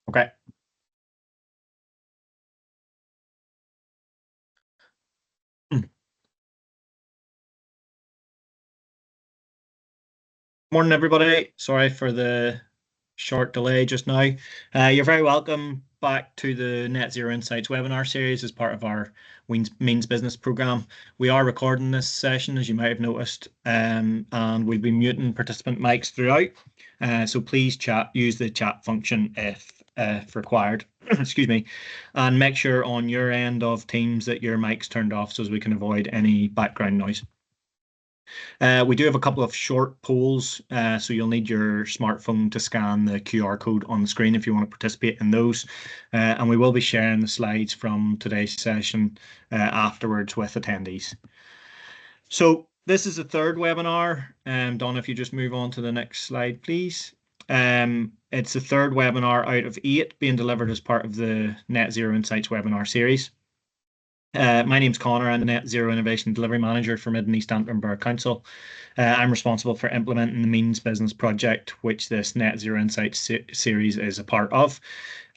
Okay. Morning, everybody. Sorry for the short delay just now. You're very welcome back to the Net Zero Insights webinar series as part of our Means Business program. We are recording this session, as you might have noticed, and we'll be muting participant mics throughout. So please use the chat function if required. Excuse me, and make sure on your end of Teams that your mic's turned off so as we can avoid any background noise. We do have a couple of short polls, so you'll need your smartphone to scan the QR code on the screen if you want to participate in those. And we will be sharing the slides from today's session afterwards with attendees. So this is the third webinar. Donna, if you just move on to the next slide, please. It's the third webinar out of 8 being delivered as part of the Net Zero Insights webinar series. My name's Connor. I'm the Net Zero Innovation Delivery Manager for Mid and East Antrim Borough Council. I'm responsible for implementing the MEANZ business project, which this Net Zero Insights series is a part of.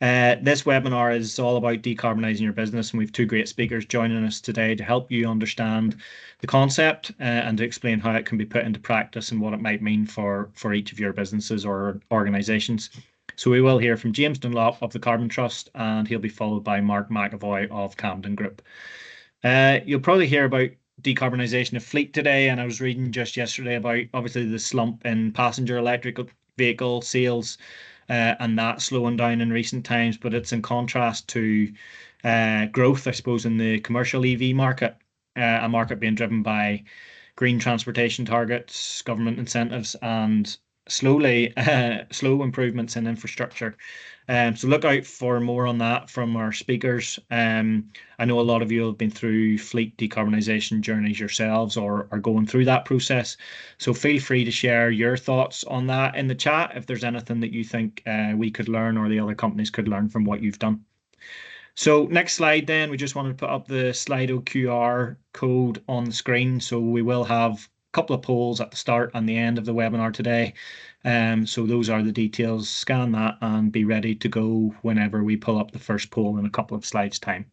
This webinar is all about decarbonising your business, and we have two great speakers joining us today to help you understand the concept and to explain how it can be put into practice and what it might mean for each of your businesses or organisations. So we will hear from James Dunlop of the Carbon Trust, and he'll be followed by Mark McEvoy of Camden Group. You'll probably hear about decarbonisation of fleet today, and I was reading just yesterday about obviously the slump in passenger electric vehicle sales and that slowing down in recent times, but it's in contrast to growth, I suppose, in the commercial EV market, a market being driven by green transportation targets, government incentives, and slow improvements in infrastructure. So look out for more on that from our speakers. I know a lot of you have been through fleet decarbonisation journeys yourselves or are going through that process. So feel free to share your thoughts on that in the chat if there's anything that you think we could learn or the other companies could learn from what you've done. So next slide then, we just wanted to put up the Slido QR code on the screen. So we will have a couple of polls at the start and the end of the webinar today. So those are the details. Scan that and be ready to go whenever we pull up the first poll in a couple of slides time.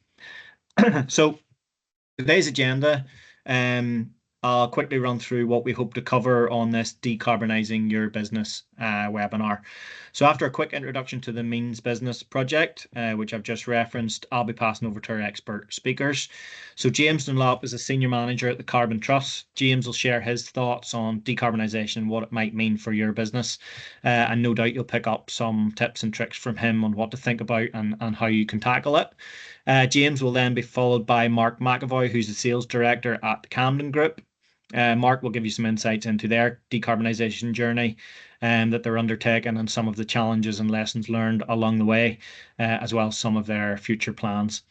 So today's agenda, I'll quickly run through what we hope to cover on this Decarbonising Your Business webinar. So after a quick introduction to the MEANZ business project, which I've just referenced, I'll be passing over to our expert speakers. So James Dunlop is a senior manager at the Carbon Trust. James will share his thoughts on decarbonisation, what it might mean for your business. And no doubt you'll pick up some tips and tricks from him on what to think about and how you can tackle it. James will then be followed by Mark McEvoy, who's the sales director at the Camden Group. Mark will give you some insights into their decarbonisation journey that they're undertaking and some of the challenges and lessons learned along the way, as well as some of their future plans.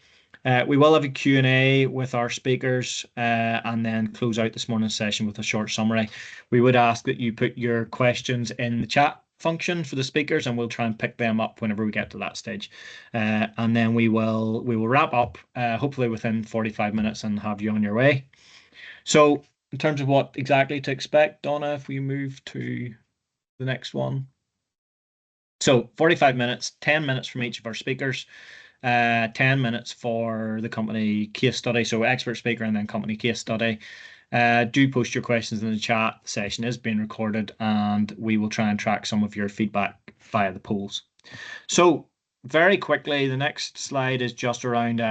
We will have a Q&A with our speakers and then close out this morning's session with a short summary. We would ask that you put your questions in the chat function for the speakers, and we'll try and pick them up whenever we get to that stage. And then we will wrap up hopefully within 45 minutes and have you on your way. So in terms of what exactly to expect, Donna, if we move to the next one. So 45 minutes, 10 minutes from each of our speakers, 10 minutes for the company case study, so expert speaker and then company case study. Do post your questions in the chat. The session is being recorded and we will try and track some of your feedback via the polls. So very quickly, the next slide is just around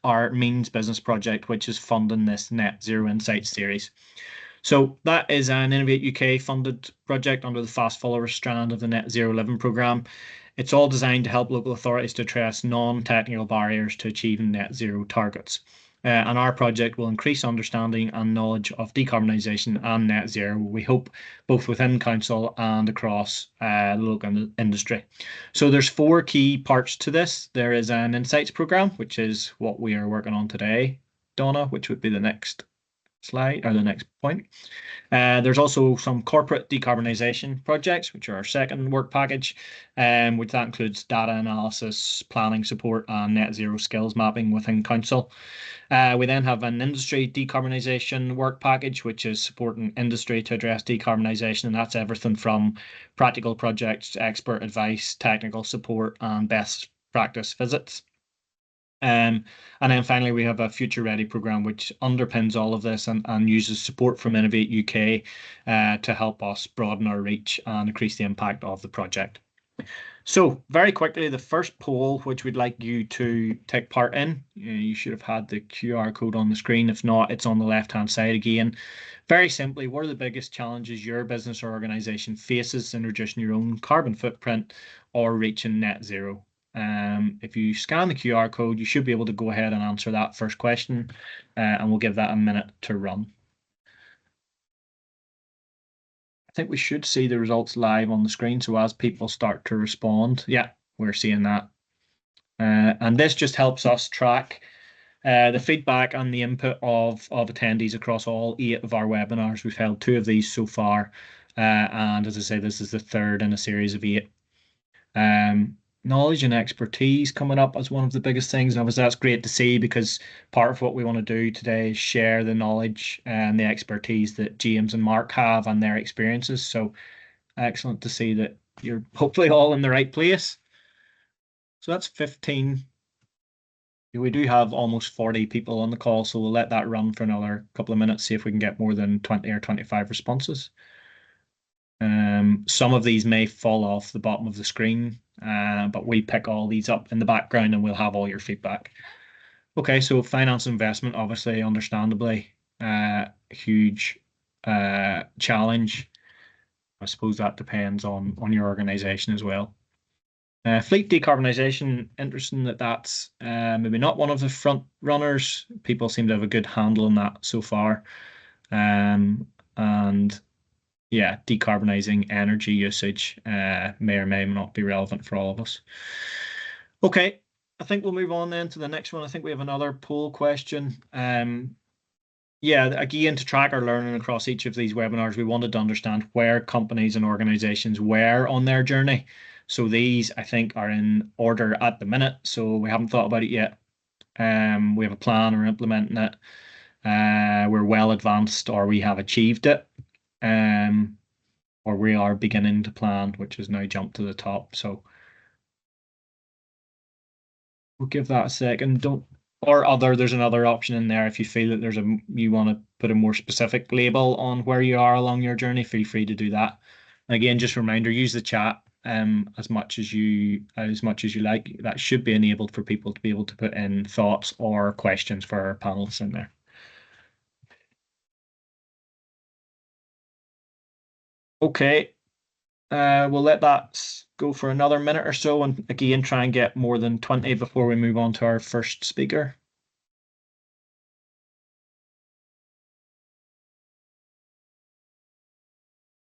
our MEANZ business project, which is funding this Net Zero Insights series. So that is an Innovate UK funded project under the Fast Follower strand of the Net Zero Living programme. It's all designed to help local authorities to address non-technical barriers to achieving net zero targets. And our project will increase understanding and knowledge of decarbonisation and net zero, we hope, both within council and across the local industry. So there's 4 key parts to this. There is an insights programme, which is what we are working on today, Donna, which would be the next slide or the next point. There's also some corporate decarbonisation projects, which are our second work package, which that includes data analysis, planning support, and net zero skills mapping within council. We then have an industry decarbonisation work package, which is supporting industry to address decarbonisation, and that's everything from practical projects, expert advice, technical support, and best practice visits. And then finally, we have a Future Ready programme, which underpins all of this and uses support from Innovate UK to help us broaden our reach and increase the impact of the project. So very quickly, the first poll, which we'd like you to take part in, you should have had the QR code on the screen. If not, it's on the left-hand side again. Very simply, what are the biggest challenges your business or organisation faces in reducing your own carbon footprint or reaching net zero? If you scan the QR code, you should be able to go ahead and answer that first question, and we'll give that a minute to run. I think we should see the results live on the screen. So as people start to respond, yeah, we're seeing that. And this just helps us track the feedback and the input of attendees across all 8 of our webinars. We've held 2 of these so far. And as I say, this is the third in a series of 8. Knowledge and expertise coming up as one of the biggest things. And obviously that's great to see, because part of what we want to do today is share the knowledge and the expertise that James and Mark have and their experiences. So excellent to see that you're hopefully all in the right place. So that's 15. We do have almost 40 people on the call, so we'll let that run for another couple of minutes, see if we can get more than 20 or 25 responses. Some of these may fall off the bottom of the screen, but we pick all these up in the background and we'll have all your feedback. Okay, so finance investment, obviously, understandably, huge challenge. I suppose that depends on your organisation as well. Fleet decarbonisation, interesting that that's maybe not one of the front runners. People seem to have a good handle on that so far. And yeah, decarbonising energy usage may or may not be relevant for all of us. Okay, I think we'll move on then to the next one. I think we have another poll question. Yeah, again, to track our learning across each of these webinars, we wanted to understand where companies and organisations were on their journey. So these, I think, are in order at the minute. So we haven't thought about it yet. We have a plan, we're implementing it. We're well advanced, or we have achieved it. Or we are beginning to plan, which has now jumped to the top. So we'll give that a second. There's another option in there. If you feel that you want to put a more specific label on where you are along your journey, feel free to do that. And again, just a reminder, use the chat as much as you like. That should be enabled for people to be able to put in thoughts or questions for our panelists in there. Okay, we'll let that go for another minute or so, and again try and get more than 20 before we move on to our first speaker.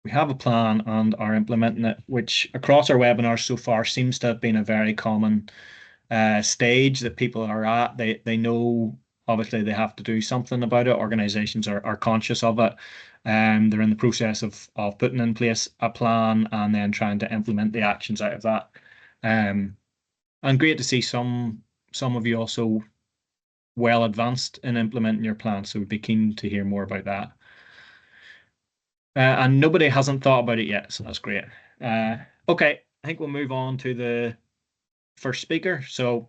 We have a plan and are implementing it, which across our webinars so far seems to have been a very common stage that people are at. They know, obviously, they have to do something about it. Organizations are conscious of it. They're in the process of putting in place a plan and then trying to implement the actions out of that. And great to see some of you also well advanced in implementing your plan. So we'd be keen to hear more about that. And nobody hasn't thought about it yet, so that's great. Okay, I think we'll move on to the first speaker. So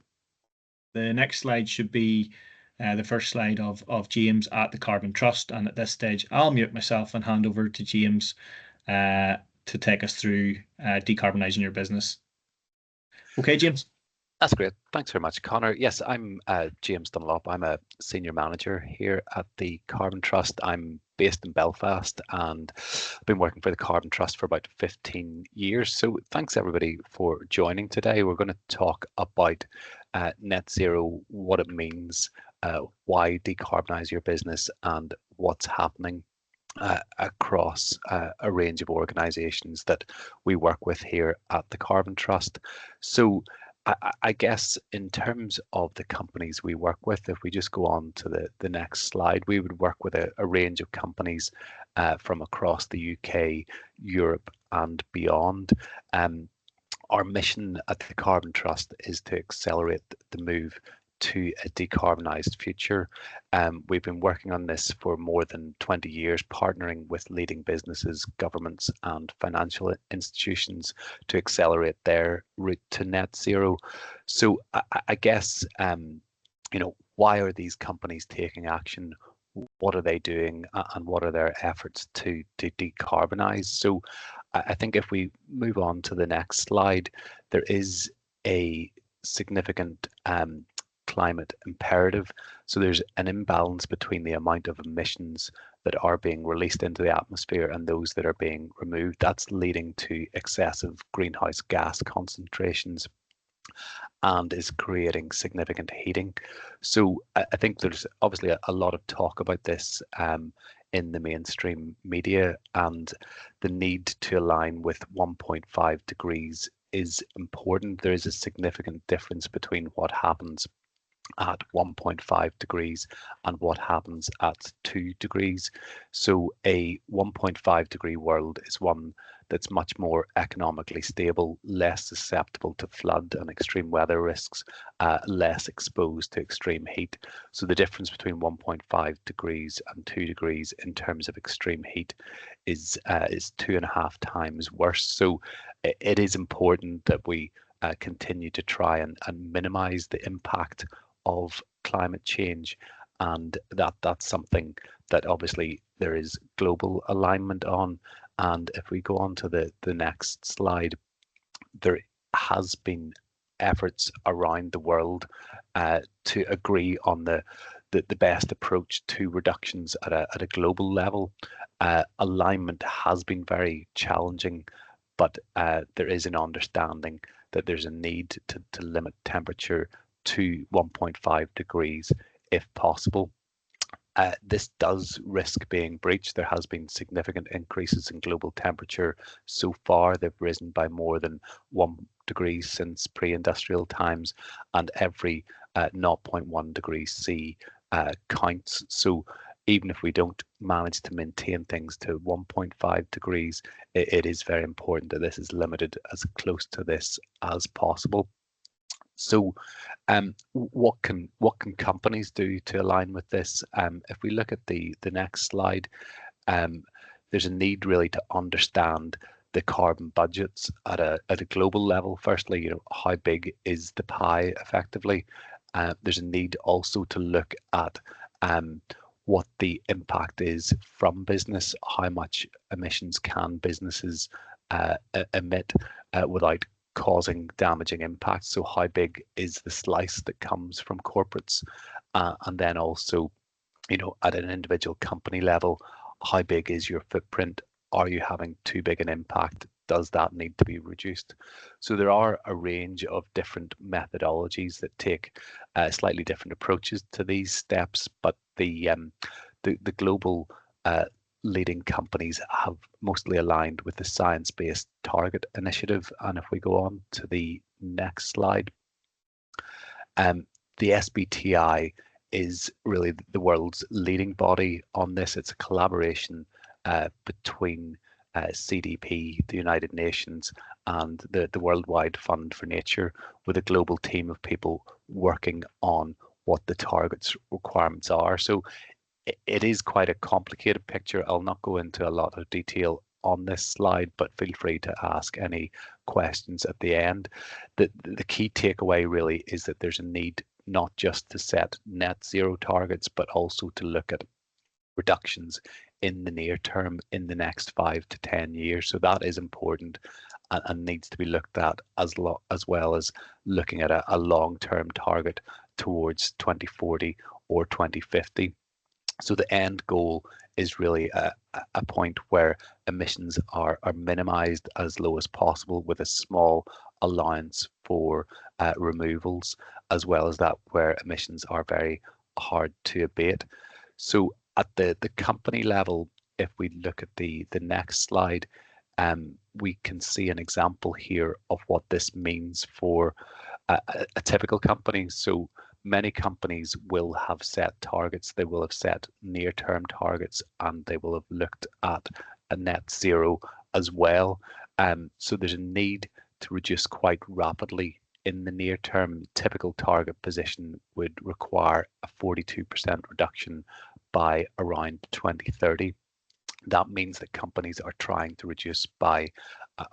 the next slide should be the first slide of James at the Carbon Trust. And at this stage, I'll mute myself and hand over to James to take us through decarbonising your business. Okay, James. That's great. Thanks very much, Connor. Yes, I'm James Dunlop. I'm a senior manager here at the Carbon Trust. I'm based in Belfast and I've been working for the Carbon Trust for about 15 years. So thanks everybody for joining today. We're going to talk about net zero, what it means, why decarbonise your business, and what's happening across a range of organisations that we work with here at the Carbon Trust. So I guess in terms of the companies we work with, if we just go on to the next slide, we would work with a range of companies from across the UK, Europe and beyond. Our mission at the Carbon Trust is to accelerate the move to a decarbonised future. We've been working on this for more than 20 years, partnering with leading businesses, governments and financial institutions to accelerate their route to net zero. So I guess, why are these companies taking action? What are they doing and what are their efforts to decarbonise? So I think if we move on to the next slide, there is a significant climate imperative. So there's an imbalance between the amount of emissions that are being released into the atmosphere and those that are being removed. That's leading to excessive greenhouse gas concentrations and is creating significant heating. So I think there's obviously a lot of talk about this in the mainstream media, and the need to align with 1.5 degrees is important. There is a significant difference between what happens at 1.5 degrees and what happens at 2 degrees. So a 1.5 degree world is one that's much more economically stable, less susceptible to flood and extreme weather risks, less exposed to extreme heat. So the difference between 1.5 degrees and 2 degrees in terms of extreme heat is 2.5 times worse. So it is important that we continue to try and minimize the impact of climate change, and that's something that obviously there is global alignment on. And if we go on to the next slide, there has been efforts around the world to agree on the best approach to reductions at a global level. Alignment has been very challenging, but there is an understanding that there's a need to limit temperature to 1.5 degrees if possible. This does risk being breached. There has been significant increases in global temperature so far. They've risen by more than 1 degree since pre-industrial times, and every 0.1 degrees C counts. So even if we don't manage to maintain things to 1.5 degrees, it is very important that this is limited as close to this as possible. So what can companies do to align with this? If we look at the next slide, there's a need really to understand the carbon budgets at a global level. Firstly, how big is the pie effectively? There's a need also to look at what the impact is from business. How much emissions can businesses emit without causing damaging impacts? So how big is the slice that comes from corporates? And then also, at an individual company level, how big is your footprint? Are you having too big an impact? Does that need to be reduced? So there are a range of different methodologies that take slightly different approaches to these steps, but the global leading companies have mostly aligned with the Science-Based Target Initiative. And if we go on to the next slide, the SBTI is really the world's leading body on this. It's a collaboration between CDP, the United Nations, and the Worldwide Fund for Nature, with a global team of people working on what the targets requirements are. So it is quite a complicated picture. I'll not go into a lot of detail on this slide, but feel free to ask any questions at the end. The key takeaway really is that there's a need not just to set net zero targets, but also to look at reductions in the near term, in the next 5 to 10 years. So that is important and needs to be looked at, as well as looking at a long-term target towards 2040 or 2050. So the end goal is really a point where emissions are minimized as low as possible, with a small allowance for removals, as well as that where emissions are very hard to abate. So at the company level, if we look at the next slide, we can see an example here of what this means for a typical company. So many companies will have set targets, they will have set near-term targets, and they will have looked at a net zero as well. So there's a need to reduce quite rapidly in the near term. Typical target position would require a 42% reduction by around 2030. That means that companies are trying to reduce by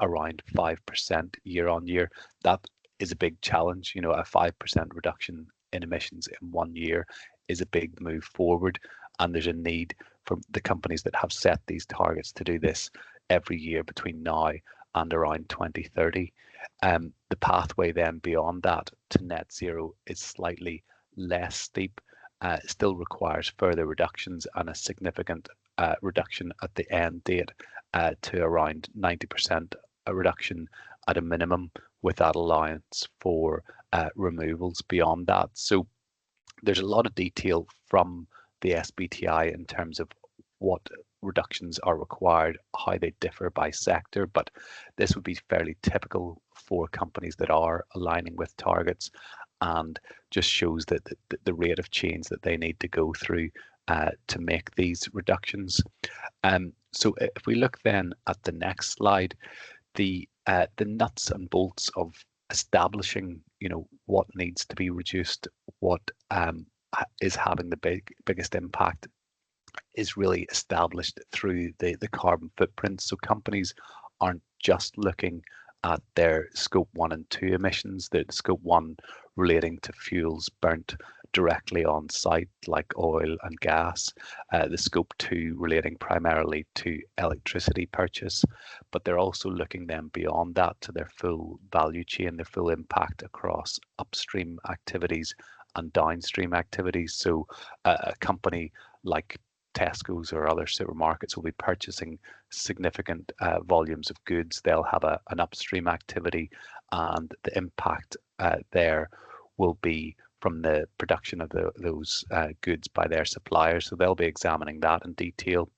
around 5% year on year. That is a big challenge. You know, a 5% reduction in emissions in 1 year is a big move forward. And there's a need for the companies that have set these targets to do this every year between now and around 2030. The pathway then beyond that to net zero is slightly less steep. Still requires further reductions and a significant reduction at the end date to around 90% a reduction at a minimum, with that allowance for removals beyond that. So there's a lot of detail from the SBTI in terms of what reductions are required, how they differ by sector, but this would be fairly typical for companies that are aligning with targets, and just shows that the rate of change that they need to go through to make these reductions. So if we look then at the next slide, the nuts and bolts of establishing, you know, what needs to be reduced, what is having the biggest impact, is really established through the carbon footprint. So companies aren't just looking at their scope 1 and 2 emissions, the scope 1 relating to fuels burnt directly on site like oil and gas, the scope 2 relating primarily to electricity purchase, but they're also looking then beyond that to their full value chain, their full impact across upstream activities and downstream activities. So a company like Tesco's or other supermarkets will be purchasing significant volumes of goods. They'll have an upstream activity, and the impact there will be from the production of those goods by their suppliers. So they'll be examining that in detail.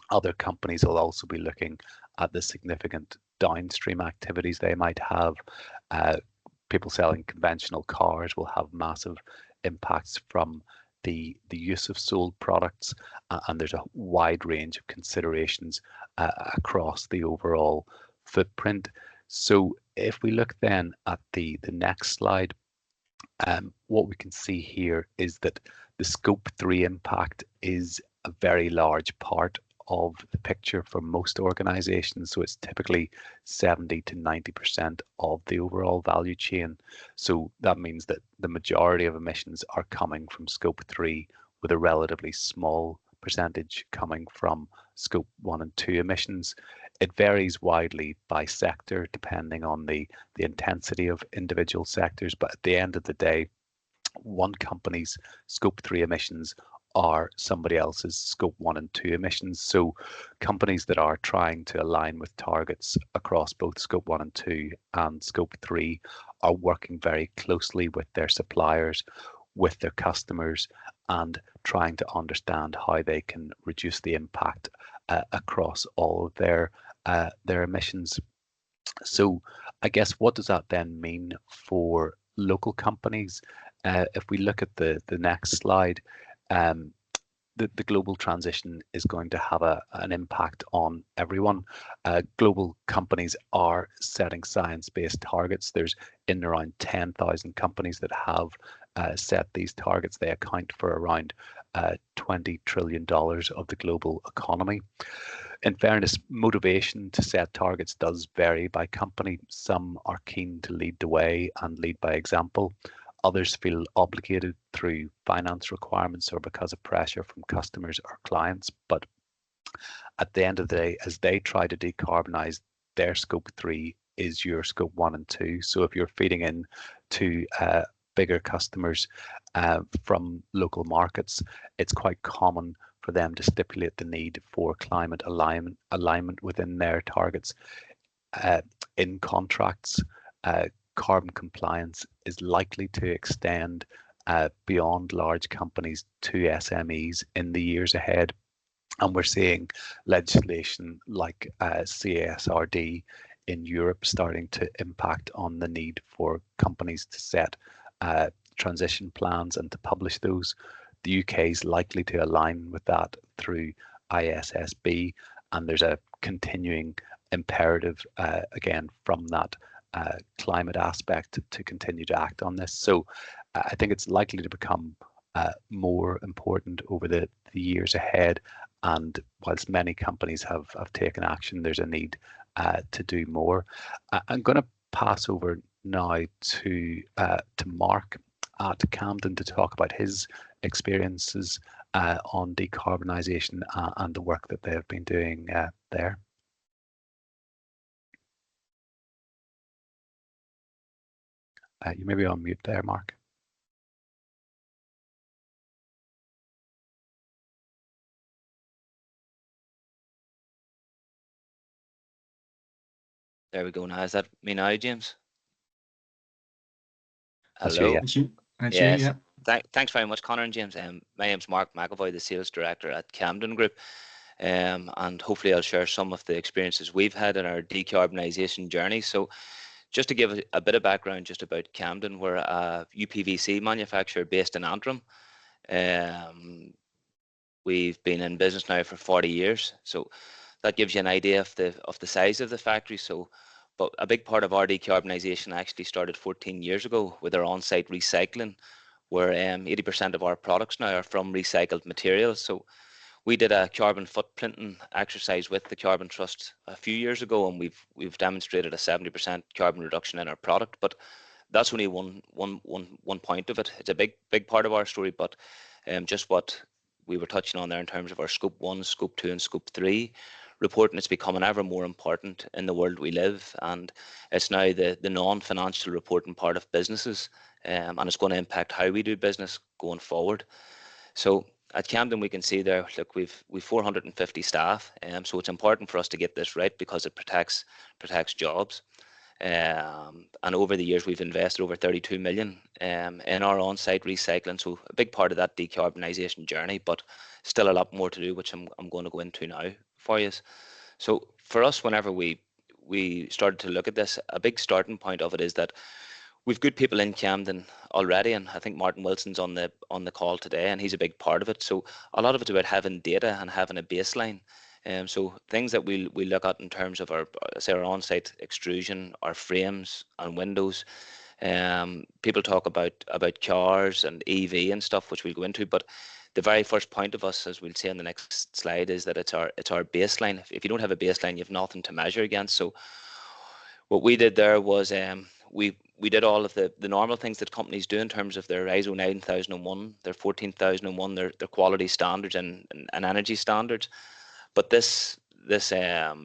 Other companies will also be looking at the significant downstream activities they might have. People selling conventional cars will have massive impacts from the use of sold products, and there's a wide range of considerations across the overall footprint. So if we look then at the next slide, what we can see here is that the scope 3 impact is a very large part of the picture for most organizations. So it's typically 70 to 90% of the overall value chain. So that means that the majority of emissions are coming from scope 3, with a relatively small percentage coming from scope 1 and 2 emissions. It varies widely by sector depending on the intensity of individual sectors, but at the end of the day, one company's scope 3 emissions are somebody else's scope 1 and 2 emissions. So companies that are trying to align with targets across both scope 1 and 2 and scope 3 are working very closely with their suppliers, with their customers, and trying to understand how they can reduce the impact across all of their emissions. So I guess, what does that then mean for local companies? If we look at the next slide, the global transition is going to have an impact on everyone. Global companies are setting science-based targets. There's in and around 10,000 companies that have set these targets. They account for around $20 trillion of the global economy. In fairness, motivation to set targets does vary by company. Some are keen to lead the way and lead by example. Others feel obligated through finance requirements or because of pressure from customers or clients. But at the end of the day, as they try to decarbonise, their scope 3 is your scope 1 and 2. So if you're feeding in to bigger customers from local markets, it's quite common for them to stipulate the need for climate alignment within their targets. In contracts, carbon compliance is likely to extend beyond large companies to SMEs in the years ahead. And we're seeing legislation like CSRD in Europe starting to impact on the need for companies to set transition plans and to publish those. The UK is likely to align with that through ISSB, and there's a continuing imperative again from that climate aspect to continue to act on this. So I think it's likely to become more important over the years ahead. And whilst many companies have taken action, there's a need to do more. I'm going to pass over now to Mark at Camden to talk about his experiences on decarbonisation and the work that they've been doing there. You may be on mute there, Mark. There we go now. Is that me now, James? That's Hello. you, Yes. Yeah. Thanks very much, Connor and James. My name's Mark McEvoy, the Sales Director at Camden Group. And hopefully I'll share some of the experiences we've had in our decarbonisation journey. So just to give a bit of background just about Camden, we're a UPVC manufacturer based in Antrim. We've been in business now for 40 years. So that gives you an idea of the size of the factory. So, but a big part of our decarbonisation actually started 14 years ago with our on-site recycling, where 80% of our products now are from recycled materials. So we did a carbon footprinting exercise with the Carbon Trust a few years ago, and we've demonstrated a 70% carbon reduction in our product. But that's only one point of it. It's a big part of our story, but just what we were touching on there in terms of our scope 1, scope 2 and scope 3 reporting, it's becoming ever more important in the world we live, and it's now the non-financial reporting part of businesses, and it's going to impact how we do business going forward. So at Camden, we can see there, look, we've 450 staff, so it's important for us to get this right because it protects jobs. And over the years, we've invested over 32 million in our on-site recycling. So a big part of that decarbonisation journey, but still a lot more to do, which I'm going to go into now for you. So for us, whenever we started to look at this, a big starting point of it is that we've good people in Camden already, and I think Martin Wilson's on the call today, and he's a big part of it. So a lot of it's about having data and having a baseline. So things that we look at in terms of our on-site extrusion, our frames and windows. People talk about cars and EV and stuff, which we'll go into, but the very first point of us, as we'll see on the next slide, is that it's our baseline. If you don't have a baseline, you have nothing to measure against. So what we did there was we did all of the normal things that companies do in terms of their ISO 9001, their 14001, their quality standards and energy standards. But this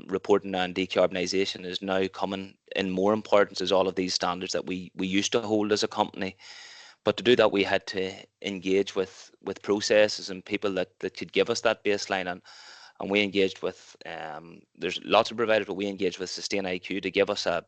reporting on decarbonisation is now coming in more importance as all of these standards that we used to hold as a company. But to do that, we had to engage with processes and people that could give us that baseline. And we engaged with, there's lots of providers, but we engaged with Sustain IQ to give us a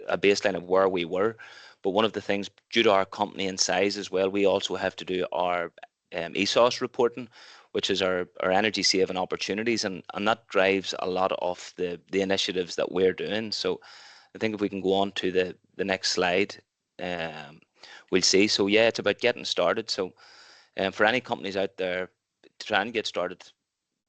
baseline of where we were. But one of the things, due to our company and size as well, we also have to do our ESOS reporting, which is our energy saving opportunities, and that drives a lot of the initiatives that we're doing. So I think if we can go on to the next slide, we'll see. So yeah, it's about getting started. So for any companies out there to try and get started,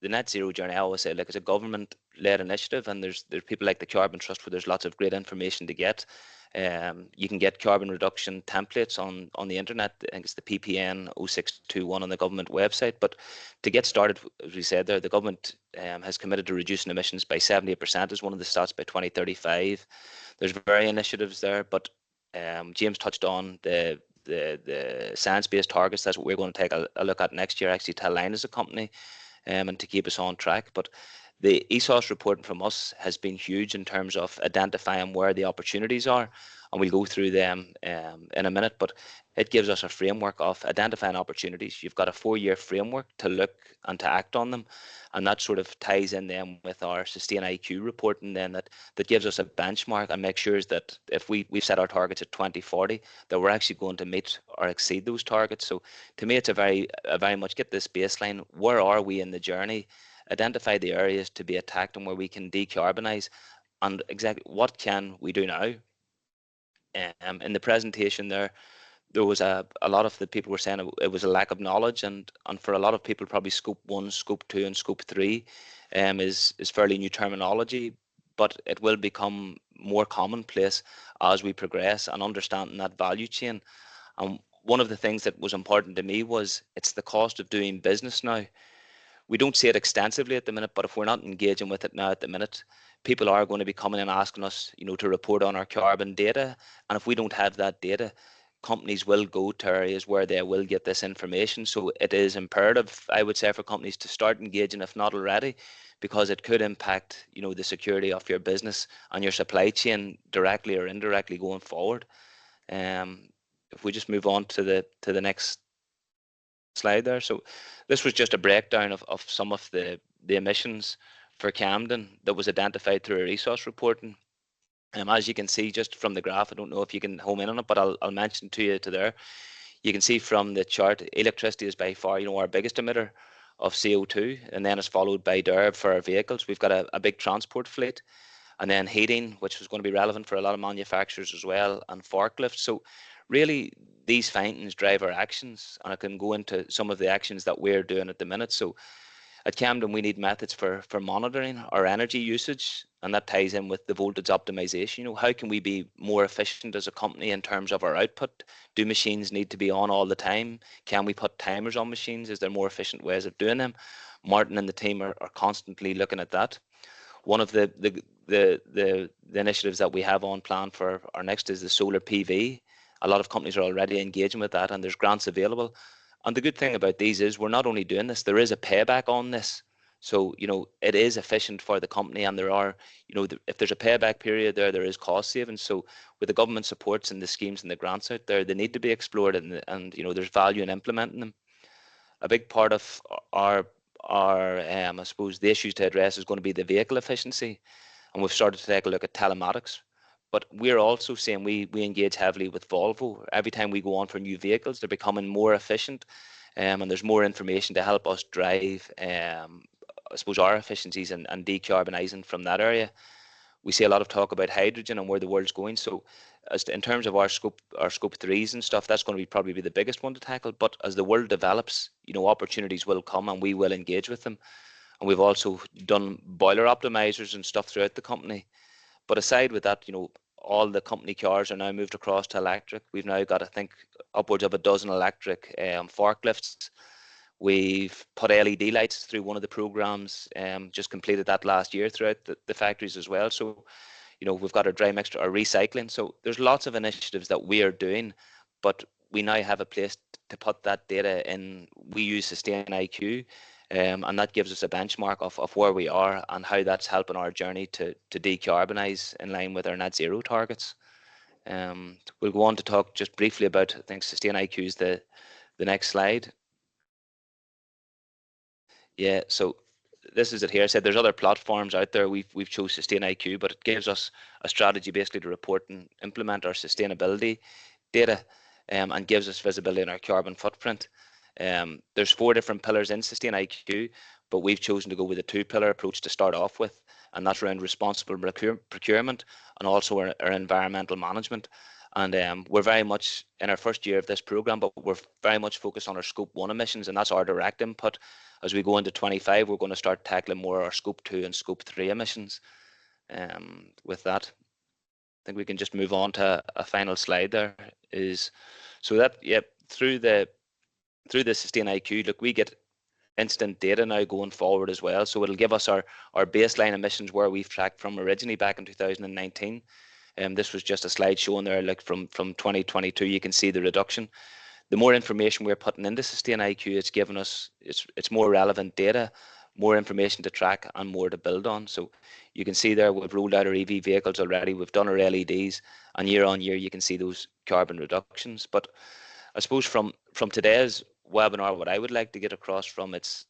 the net zero journey, I always say, like, it's a government-led initiative, and there's people like the Carbon Trust where there's lots of great information to get. You can get carbon reduction templates on the internet. I think it's the PPN 0621 on the government website. But to get started, as we said there, the government has committed to reducing emissions by 78% as one of the stats by 2035. There's various initiatives there, but James touched on the science-based targets. That's what we're going to take a look at next year, actually, to align as a company and to keep us on track. But the ESOS reporting from us has been huge in terms of identifying where the opportunities are, and we'll go through them in a minute. But it gives us a framework of identifying opportunities. You've got a 4-year framework to look and to act on them, and that sort of ties in then with our Sustain IQ reporting then that gives us a benchmark and makes sure that if we've set our targets at 2040, that we're actually going to meet or exceed those targets. So to me, it's a very much get this baseline. Where are we in the journey? identify the areas to be attacked and where we can decarbonise, and exactly what can we do now. In the presentation there was a lot of the people were saying it was a lack of knowledge, and for a lot of people probably scope 1, scope 2 and scope 3 is fairly new terminology, but it will become more commonplace as we progress and understanding that value chain. And one of the things that was important to me was it's the cost of doing business now. We don't see it extensively at the minute, but if we're not engaging with it now at the minute, people are going to be coming and asking us, to report on our carbon data. And if we don't have that data, companies will go to areas where they will get this information. So it is imperative, I would say, for companies to start engaging, if not already, because it could impact, the security of your business and your supply chain directly or indirectly going forward. If we just move on to the next slide there. So this was just a breakdown of some of the emissions for Camden that was identified through a resource reporting. As you can see just from the graph, I don't know if you can home in on it, but I'll mention to you there. You can see from the chart, electricity is by far, our biggest emitter of CO2, and then it's followed by DERB for our vehicles. We've got a big transport fleet, and then heating, which was going to be relevant for a lot of manufacturers as well, and forklifts. So really, these findings drive our actions, and I can go into some of the actions that we're doing at the minute. So at Camden, we need methods for monitoring our energy usage, and that ties in with the voltage optimization. How can we be more efficient as a company in terms of our output? Do machines need to be on all the time? Can we put timers on machines? Is there more efficient ways of doing them? Martin and the team are constantly looking at that. One of the initiatives that we have on plan for our next is the solar PV. A lot of companies are already engaging with that, and there's grants available. And the good thing about these is we're not only doing this, there is a payback on this. So, it is efficient for the company, and there are, if there's a payback period there is cost savings. So with the government supports and the schemes and the grants out there, they need to be explored, and there's value in implementing them. A big part of our I suppose the issues to address is going to be the vehicle efficiency, and we've started to take a look at telematics. But we're also saying we engage heavily with Volvo. Every time we go on for new vehicles, they're becoming more efficient, and there's more information to help us drive, I suppose, our efficiencies and decarbonising from that area. We see a lot of talk about hydrogen and where the world's going. So in terms of our scope 3s and stuff, that's going to probably be the biggest one to tackle. But as the world develops, opportunities will come, and we will engage with them. And we've also done boiler optimizers and stuff throughout the company. But aside with that, all the company cars are now moved across to electric. We've now got, I think, upwards of a dozen electric forklifts. We've put LED lights through one of the programs, just completed that last year throughout the factories as well. So, we've got our dry mixture, our recycling. So there's lots of initiatives that we are doing, but we now have a place to put that data in. We use Sustain IQ, and that gives us a benchmark of where we are and how that's helping our journey to decarbonise in line with our net zero targets. We'll go on to talk just briefly about, I think, Sustain IQ is the next slide. Yeah, so this is it here. I said there's other platforms out there. We've chose Sustain IQ, but it gives us a strategy basically to report and implement our sustainability data, and gives us visibility in our carbon footprint. There's 4 different pillars in Sustain IQ, but we've chosen to go with a 2-pillar approach to start off with, and that's around responsible procurement and also our environmental management. And we're very much in our first year of this program, but we're very much focused on our scope 1 emissions, and that's our direct input. As we go into 25, we're going to start tackling more our scope 2 and scope 3 emissions. With that, I think we can just move on to a final slide there. Through the Sustain IQ, look, we get instant data now going forward as well. So it'll give us our baseline emissions where we've tracked from originally back in 2019. This was just a slide showing there, like from 2022, you can see the reduction. The more information we're putting into Sustain IQ, it's given us, it's more relevant data, more information to track, and more to build on. So you can see there, we've rolled out our EV vehicles already, we've done our LEDs, and year on year you can see those carbon reductions. But I suppose from today's webinar, what I would like to get across from it's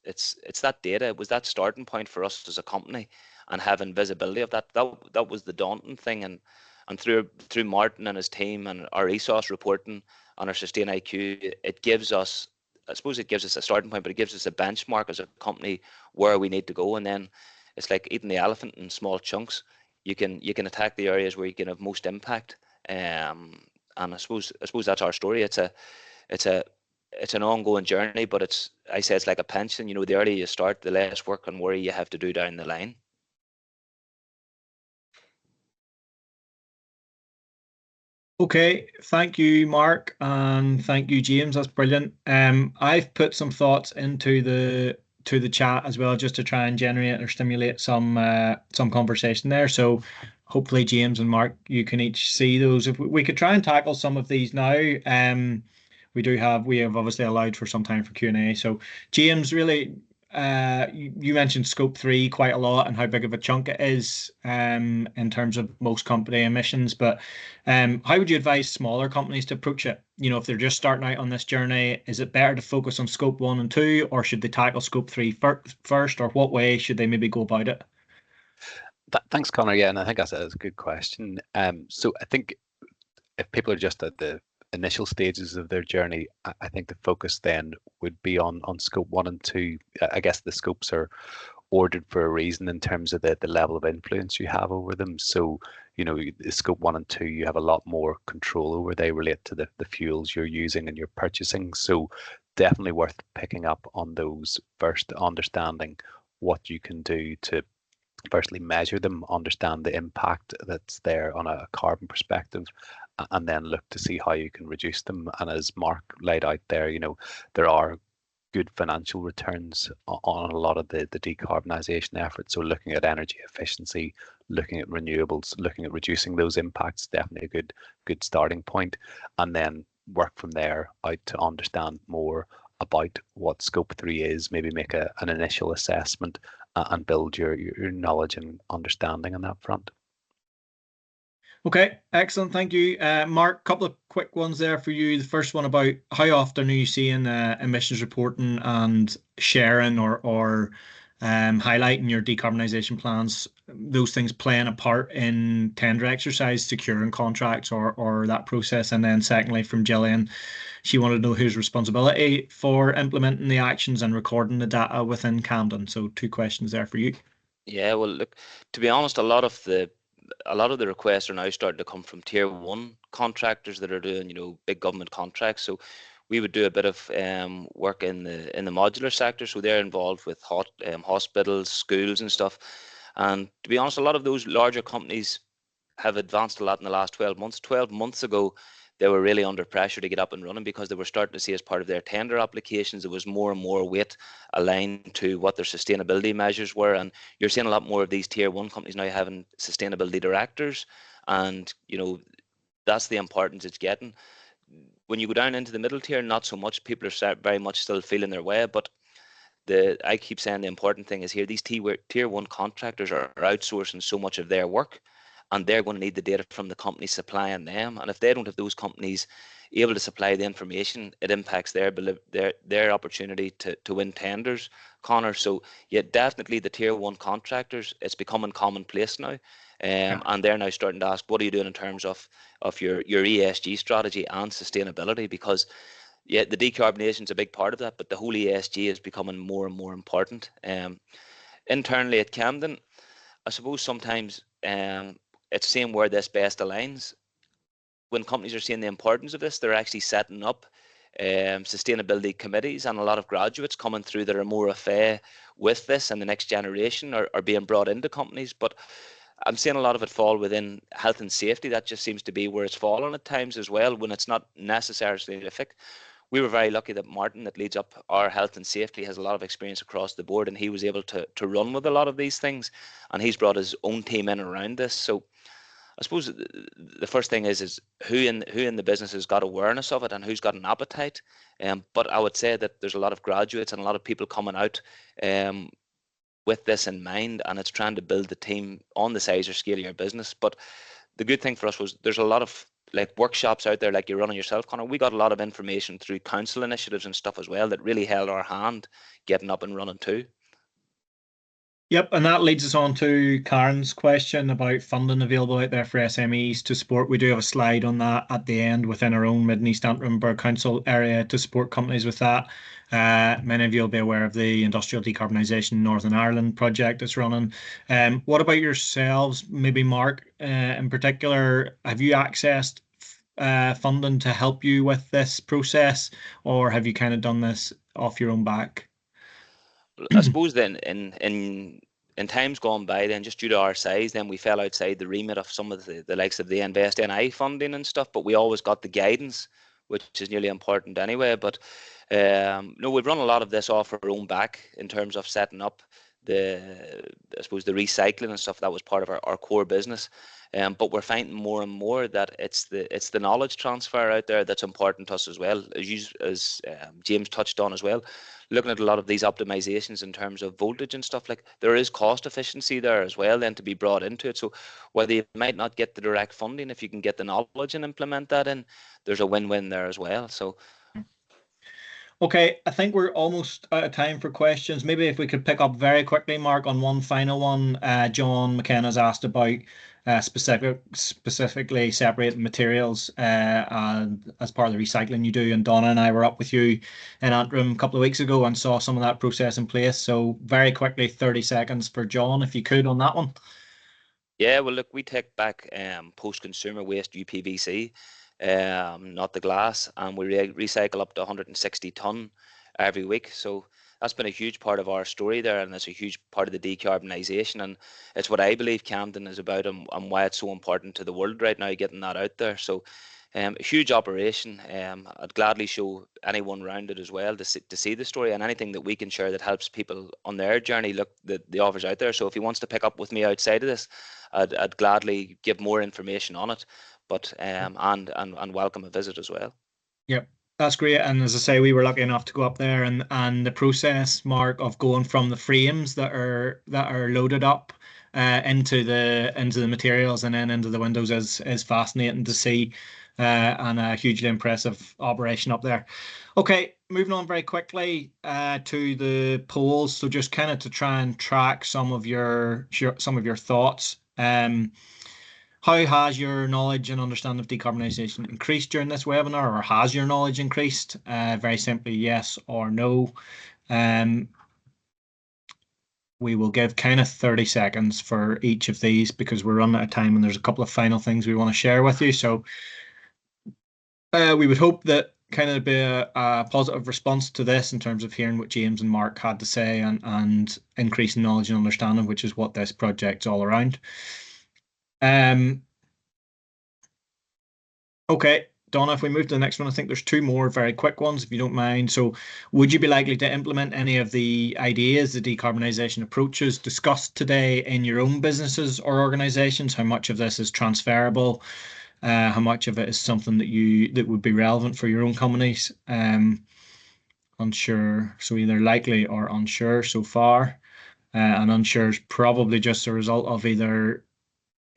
that data. It was that starting point for us as a company, and having visibility of that was the daunting thing. And through Martin and his team and our ESOS reporting on our Sustain IQ, it gives us I suppose it gives us a starting point, but it gives us a benchmark as a company where we need to go. And then it's like eating the elephant in small chunks. You can attack the areas where you can have most impact. And I suppose that's our story. It's an ongoing journey, but I say it's like a pension. The earlier you start, the less work and worry you have to do down the line. Okay, thank you, Mark, and thank you, James. That's brilliant. I've put some thoughts into the chat as well, just to try and generate or stimulate some conversation there. So hopefully, James and Mark, you can each see those. If we could try and tackle some of these now. We have obviously allowed for some time for Q&A. So James, really, you mentioned scope 3 quite a lot and how big of a chunk it is in terms of most company emissions. But how would you advise smaller companies to approach it? If they're just starting out on this journey, is it better to focus on scope 1 and 2, or should they tackle scope 3 first, or what way should they maybe go about it? Thanks, Connor. Yeah, and I think that's a good question. So I think if people are just at the initial stages of their journey, I think the focus then would be on scope 1 and 2. I guess the scopes are ordered for a reason in terms of the level of influence you have over them. So, scope 1 and 2, you have a lot more control over. They relate to the fuels you're using and you're purchasing. So definitely worth picking up on those first, understanding what you can do to firstly measure them, understand the impact that's there on a carbon perspective, and then look to see how you can reduce them. And as Mark laid out there, there are good financial returns on a lot of the decarbonisation efforts. So looking at energy efficiency, looking at renewables, looking at reducing those impacts, definitely a good starting point. And then work from there out to understand more about what scope 3 is, maybe make an initial assessment and build your knowledge and understanding on that front. Okay, excellent. Thank you. Mark, a couple of quick ones there for you. The first one about how often are you seeing emissions reporting and sharing or highlighting your decarbonisation plans, those things playing a part in tender exercise, securing contracts or that process? And then secondly, from Gillian, she wanted to know whose responsibility for implementing the actions and recording the data within Camden. So 2 questions there for you. Yeah, well, look, to be honest, a lot of the requests are now starting to come from tier 1 contractors that are doing, big government contracts. So we would do a bit of work in the modular sector. So they're involved with hospitals, schools and stuff. And to be honest, a lot of those larger companies have advanced a lot in the last 12 months. 12 months ago, they were really under pressure to get up and running because they were starting to see, as part of their tender applications, there was more and more weight aligned to what their sustainability measures were. And you're seeing a lot more of these tier 1 companies now having sustainability directors. And, that's the importance it's getting. When you go down into the middle tier, not so much. People are very much still feeling their way. But I keep saying the important thing is here, these tier 1 contractors are outsourcing so much of their work, and they're going to need the data from the companies supplying them. And if they don't have those companies able to supply the information, it impacts their opportunity to win tenders, Connor. So yeah, definitely the tier 1 contractors, it's becoming commonplace now. And they're now starting to ask, what are you doing in terms of your ESG strategy and sustainability? Because yeah, the decarbonisation is a big part of that, but the whole ESG is becoming more and more important. Internally at Camden, I suppose sometimes it's seeing where this best aligns. When companies are seeing the importance of this, they're actually setting up sustainability committees, and a lot of graduates coming through that are more au fait with this, and the next generation are being brought into companies. But I'm seeing a lot of it fall within health and safety. That just seems to be where it's fallen at times as well, when it's not necessarily specific. We were very lucky that Martin, that leads up our health and safety, has a lot of experience across the board, and he was able to run with a lot of these things, and he's brought his own team in around this. So I suppose the first thing is who in the business has got awareness of it and who's got an appetite. But I would say that there's a lot of graduates and a lot of people coming out with this in mind, and it's trying to build the team on the size or scale of your business. But the good thing for us was there's a lot of workshops out there like you're running yourself, Connor. We got a lot of information through council initiatives and stuff as well that really held our hand getting up and running too. Yep, and that leads us on to Karen's question about funding available out there for SMEs to support. We do have a slide on that at the end within our own Mid and East Antrim Borough Council area to support companies with that. Many of you will be aware of the Industrial Decarbonising Northern Ireland project that's running. What about yourselves, maybe Mark, in particular? Have you accessed funding to help you with this process, or have you kind of done this off your own back? I suppose then in times gone by, then just due to our size, then we fell outside the remit of some of the likes of the Invest NI funding and stuff. But we always got the guidance, which is nearly important anyway. But no, we've run a lot of this off our own back in terms of setting up I suppose the recycling and stuff. That was part of our core business. But we're finding more and more that it's the knowledge transfer out there that's important to us as well, as James touched on as well. Looking at a lot of these optimizations in terms of voltage and stuff, like there is cost efficiency there as well then to be brought into it. So whether you might not get the direct funding, if you can get the knowledge and implement that in, there's a win-win there as well. So okay, I think we're almost out of time for questions. Maybe if we could pick up very quickly, Mark, on one final one. John McKenna's asked about specifically separating materials and as part of the recycling you do. And Donna and I were up with you in Antrim a couple of weeks ago and saw some of that process in place. So very quickly, 30 seconds for John, if you could, on that one. yeah, well, look, we take back post-consumer waste UPVC, not the glass, and we recycle up to 160 ton every week. So that's been a huge part of our story there, and it's a huge part of the decarbonisation, and it's what I believe Camden is about, and why it's so important to the world right now, getting that out there. So a huge operation. I'd gladly show anyone around it as well to see the story, and anything that we can share that helps people on their journey. Look, the offer's out there. So if he wants to pick up with me outside of this, I'd gladly give more information on it. But and welcome a visit as well. Yep, that's great. And as I say, we were lucky enough to go up there, and the process, Mark, of going from the frames that are loaded up into the materials and then into the windows is fascinating to see, and a hugely impressive operation up there. Okay, moving on very quickly to the polls. So just kind of to try and track some of your thoughts. How has your knowledge and understanding of decarbonisation increased during this webinar, or has your knowledge increased? Very simply, yes or no. We will give kind of 30 seconds for each of these because we're running out of time and there's a couple of final things we want to share with you. So we would hope that kind of be a positive response to this in terms of hearing what James and Mark had to say and increasing knowledge and understanding, which is what this project's all around. Okay, Donna, if we move to the next one, I think there's two more very quick ones, if you don't mind. So would you be likely to implement any of the ideas, the decarbonisation approaches discussed today in your own businesses or organisations? How much of this is transferable? How much of it is something that would be relevant for your own companies? Unsure. So either likely or unsure so far. And unsure is probably just a result of either,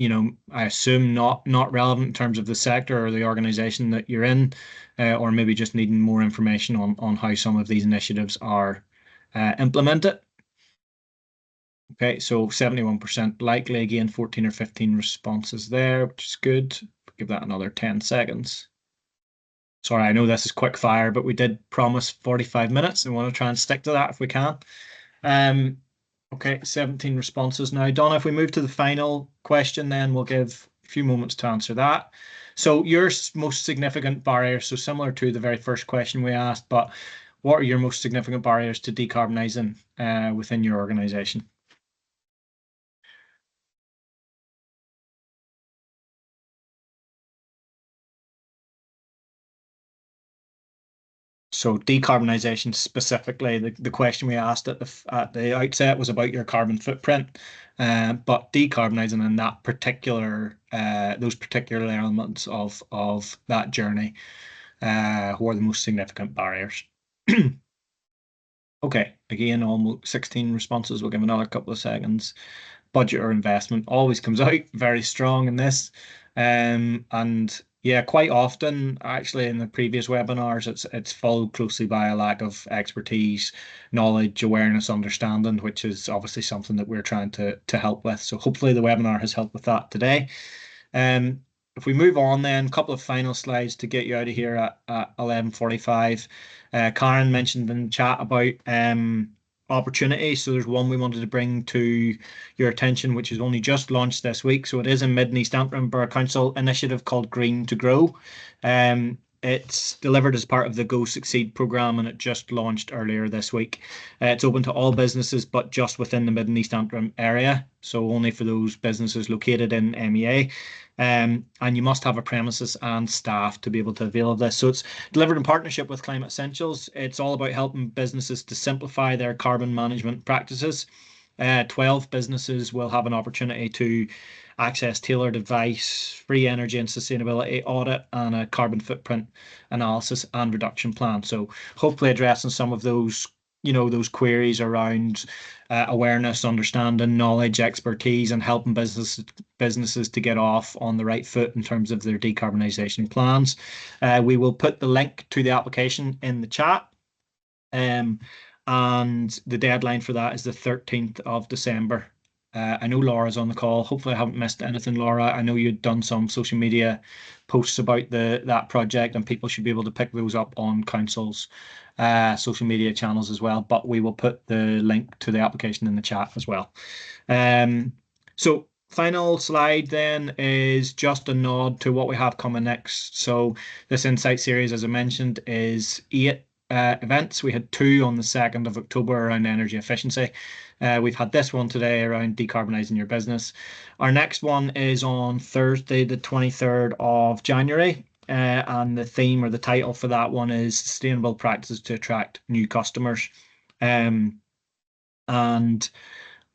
I assume not relevant in terms of the sector or the organisation that you're in, or maybe just needing more information on how some of these initiatives are implemented. Okay, so 71% likely, again, 14 or 15 responses there, which is good. Give that another 10 seconds. Sorry, I know this is quick fire, but we did promise 45 minutes and want to try and stick to that if we can. Okay, 17 responses now. Donna, if we move to the final question, then we'll give a few moments to answer that. So your most significant barriers, so similar to the very first question we asked, but what are your most significant barriers to decarbonising within your organisation? So decarbonisation specifically, the question we asked at the outset was about your carbon footprint, but decarbonising in that particular those particular elements of that journey, who are the most significant barriers? Okay, again, almost 16 responses. We'll give another couple of seconds. Budget or investment always comes out very strong in this, and Yeah, quite often, actually, in the previous webinars, it's followed closely by a lack of expertise, knowledge, awareness, understanding, which is obviously something that we're trying to help with. So hopefully the webinar has helped with that today. If we move on then, a couple of final slides to get you out of here at 11:45. Karen mentioned in the chat about opportunity. So there's one we wanted to bring to your attention, which is only just launched this week. So it is a Mid and East Antrim Borough Council initiative called Green to Grow. It's delivered as part of the Go Succeed programme, and it just launched earlier this week. It's open to all businesses, but just within the Mid and East Antrim area, so only for those businesses located in MEA. And you must have a premises and staff to be able to avail of this. So it's delivered in partnership with Climate Essentials. It's all about helping businesses to simplify their carbon management practices. 12 businesses will have an opportunity to access tailored advice, free energy and sustainability audit, and a carbon footprint analysis and reduction plan. So hopefully addressing some of those, those queries around awareness, understanding, knowledge, expertise, and helping businesses to get off on the right foot in terms of their decarbonisation plans. We will put the link to the application in the chat. And the deadline for that is the 13th of December. I know Laura's on the call. Hopefully I haven't missed anything, Laura. I know you'd done some social media posts about that project, and people should be able to pick those up on council's social media channels as well. But we will put the link to the application in the chat as well. So final slide then is just a nod to what we have coming next. So this Insight series, as I mentioned, is 8 events. We had 2 on the 2nd of October around energy efficiency. We've had this one today around decarbonising your business. Our next one is on Thursday, the 23rd of January. And the theme or the title for that one is Sustainable Practices to Attract New Customers. And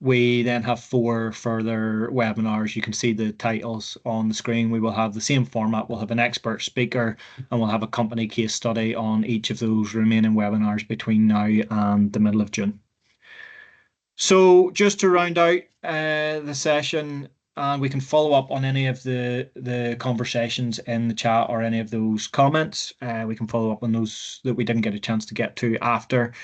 we then have 4 further webinars. You can see the titles on the screen. We will have the same format. We'll have an expert speaker, and we'll have a company case study on each of those remaining webinars between now and the middle of June. So just to round out the session, and we can follow up on any of the conversations in the chat or any of those comments. We can follow up on those that we didn't get a chance to get to after.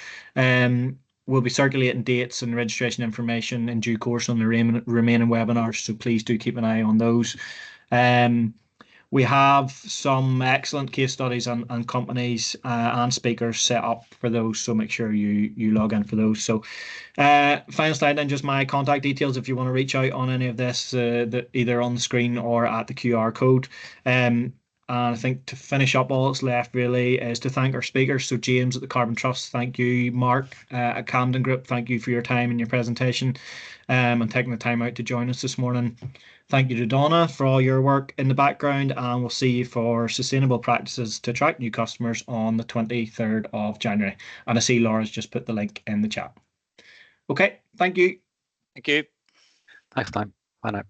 We'll be circulating dates and registration information in due course on the remaining webinars, so please do keep an eye on those. We have some excellent case studies and companies and speakers set up for those, so make sure you log in for those. So final slide then, just my contact details if you want to reach out on any of this, either on the screen or at the QR code. And I think to finish up, all that's left really is to thank our speakers. So James at the Carbon Trust, thank you. Mark at Camden Group, thank you for your time and your presentation and taking the time out to join us this morning. Thank you to Donna for all your work in the background, and we'll see you for Sustainable Practices to Attract New Customers on the 23rd of January. And I see Laura's just put the link in the chat. Okay, thank you. Thank you. Thanks, time. Bye now.